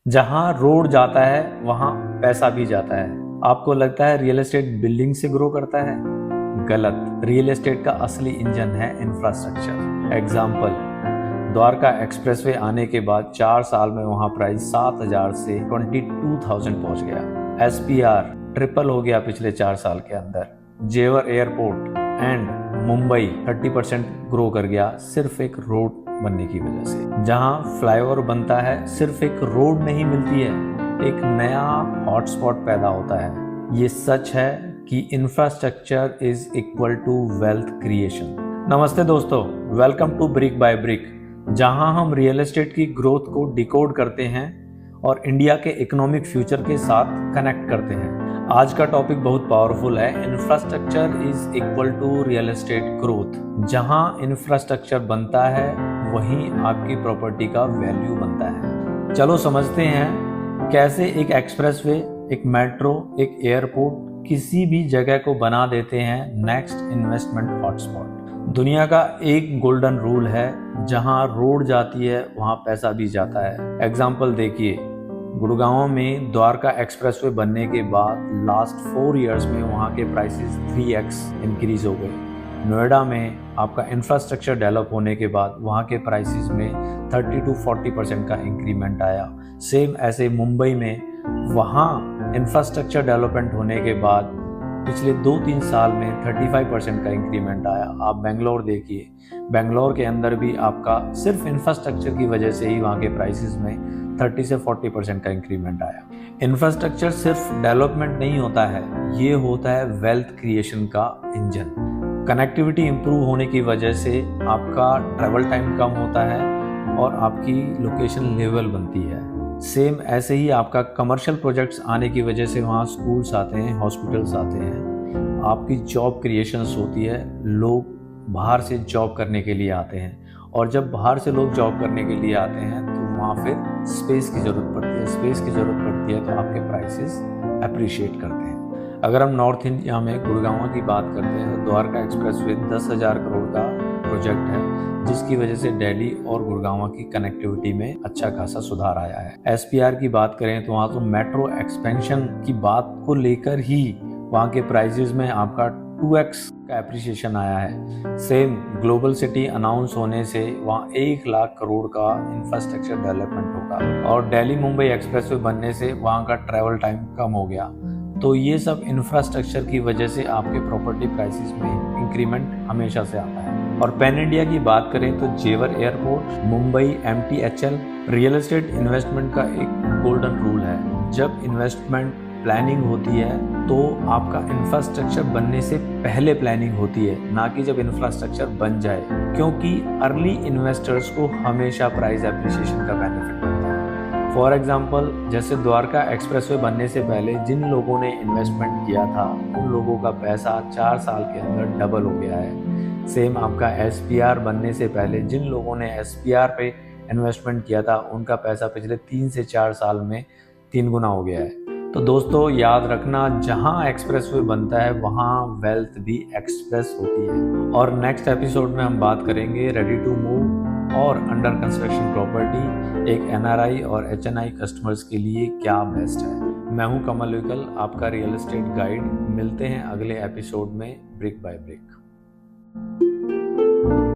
जहां रोड जाता है वहां पैसा भी जाता है। आपको लगता है रियल एस्टेट बिल्डिंग से ग्रो करता है? गलत। रियल एस्टेट का असली इंजन है इंफ्रास्ट्रक्चर। एग्जाम्पल, द्वारका एक्सप्रेसवे आने के बाद 4 साल में वहां प्राइस 7,000 से 22,000 पहुंच गया। एसपीआर ट्रिपल हो गया पिछले 4 साल के अंदर। जेवर एयरपोर्ट एंड मुंबई 30% ग्रो कर गया सिर्फ एक रोड बनने की वजह से। जहां फ्लाईओवर बनता है सिर्फ एक रोड नहीं मिलती है, एक नया हॉटस्पॉट पैदा होता है। ये सच है कि infrastructure is equal to wealth creation. नमस्ते दोस्तों, welcome to brick by brick, जहां हम रियल एस्टेट की ग्रोथ को डिकोड करते हैं और इंडिया के इकोनॉमिक फ्यूचर के साथ कनेक्ट करते हैं। आज का टॉपिक बहुत पावरफुल है। Infrastructure is equal to real estate growth. जहां इंफ्रास्ट्रक्चर बनता है वहीं आपकी प्रॉपर्टी का वैल्यू बनता है। चलो समझते हैं कैसे एक एक्सप्रेसवे, एक मेट्रो, एक एयरपोर्ट किसी भी जगह को बना देते हैं नेक्स्ट इन्वेस्टमेंट हॉटस्पॉट। दुनिया का एक गोल्डन रूल है, जहां रोड जाती है वहां पैसा भी जाता है। एग्जाम्पल देखिए, गुड़गांव में द्वारका एक्सप्रेसवे बनने के बाद लास्ट 4 इयर्स में वहाँ के प्राइसेस 3x इंक्रीज हो गए। नोएडा में आपका इंफ्रास्ट्रक्चर डेवलप होने के बाद वहाँ के प्राइसेस में 30 to 40% का इंक्रीमेंट आया। सेम ऐसे मुंबई में वहाँ इंफ्रास्ट्रक्चर डेवलपमेंट होने के बाद पिछले 2-3 साल में 35% का इंक्रीमेंट आया। आप बेंगलोर देखिए, बेंगलोर के अंदर भी आपका सिर्फ इंफ्रास्ट्रक्चर की वजह से ही वहाँ के प्राइसेस में 30 से 40% का इंक्रीमेंट आया। इंफ्रास्ट्रक्चर सिर्फ डेवलपमेंट नहीं होता है, ये होता है वेल्थ क्रिएशन का इंजन। कनेक्टिविटी इंप्रूव होने की वजह से आपका ट्रैवल टाइम कम होता है और आपकी लोकेशन लेवल बनती है। सेम ऐसे ही आपका कमर्शियल प्रोजेक्ट्स आने की वजह से वहाँ स्कूल्स आते हैं, हॉस्पिटल्स आते हैं, आपकी जॉब क्रिएशंस होती है, लोग बाहर से जॉब करने के लिए आते हैं। और जब बाहर से लोग जॉब करने के लिए आते हैं तो वहाँ फिर स्पेस की ज़रूरत पड़ती है। स्पेस की ज़रूरत पड़ती है तो आपके प्राइसेस अप्रिशिएट करते हैं। अगर हम नॉर्थ इंडिया में गुड़गांव की बात करते हैं तो द्वारका एक्सप्रेसवे 10,000 करोड़ का प्रोजेक्ट है, जिसकी वजह से दिल्ली और गुड़गांव की कनेक्टिविटी में अच्छा खासा सुधार आया है। एसपीआर की बात करें तो वहाँ तो मेट्रो एक्सपेंशन की बात को लेकर ही वहाँ के प्राइसेस में आपका 2x का एप्रिसिएशन आया है। सेम ग्लोबल सिटी अनाउंस होने से वहाँ 1 लाख करोड़ का इंफ्रास्ट्रक्चर डेवलपमेंट होगा और दिल्ली मुंबई एक्सप्रेसवे बनने से वहाँ का ट्रैवल टाइम कम हो गया। तो ये सब इंफ्रास्ट्रक्चर की वजह से आपके प्रॉपर्टी प्राइसेस में इंक्रीमेंट हमेशा से आता है। और पैन इंडिया की बात करें तो जेवर airport, Mumbai MTHL, real estate investment का एक गोल्डन रूल है। जब इन्वेस्टमेंट प्लानिंग होती है तो आपका इंफ्रास्ट्रक्चर बनने से पहले प्लानिंग होती है, ना कि जब इंफ्रास्ट्रक्चर बन जाए, क्योंकि अर्ली इन्वेस्टर्स को हमेशा प्राइस एप्रिसिएशन का बेनिफिट मिलता है। फॉर एग्जांपल, जैसे द्वारका एक्सप्रेसवे बनने से पहले जिन लोगों ने इन्वेस्टमेंट किया था उन लोगों का पैसा 4 साल के अंदर डबल हो गया है। सेम आपका एसपीआर बनने से पहले जिन लोगों ने एसपीआर पे इन्वेस्टमेंट किया था उनका पैसा पिछले 3 से 4 साल में 3 गुना हो गया है। तो दोस्तों याद रखना, जहां एक्सप्रेसवे बनता है वहां वेल्थ भी एक्सप्रेस होती है। और नेक्स्ट एपिसोड में हम बात करेंगे रेडी टू मूव और अंडर कंस्ट्रक्शन प्रॉपर्टी, एक एनआरआई और एचएनआई कस्टमर्स के लिए क्या बेस्ट है। मैं हूं कमल विकल, आपका रियल एस्टेट गाइड। मिलते हैं अगले एपिसोड में ब्रिक बाय ब्रिक।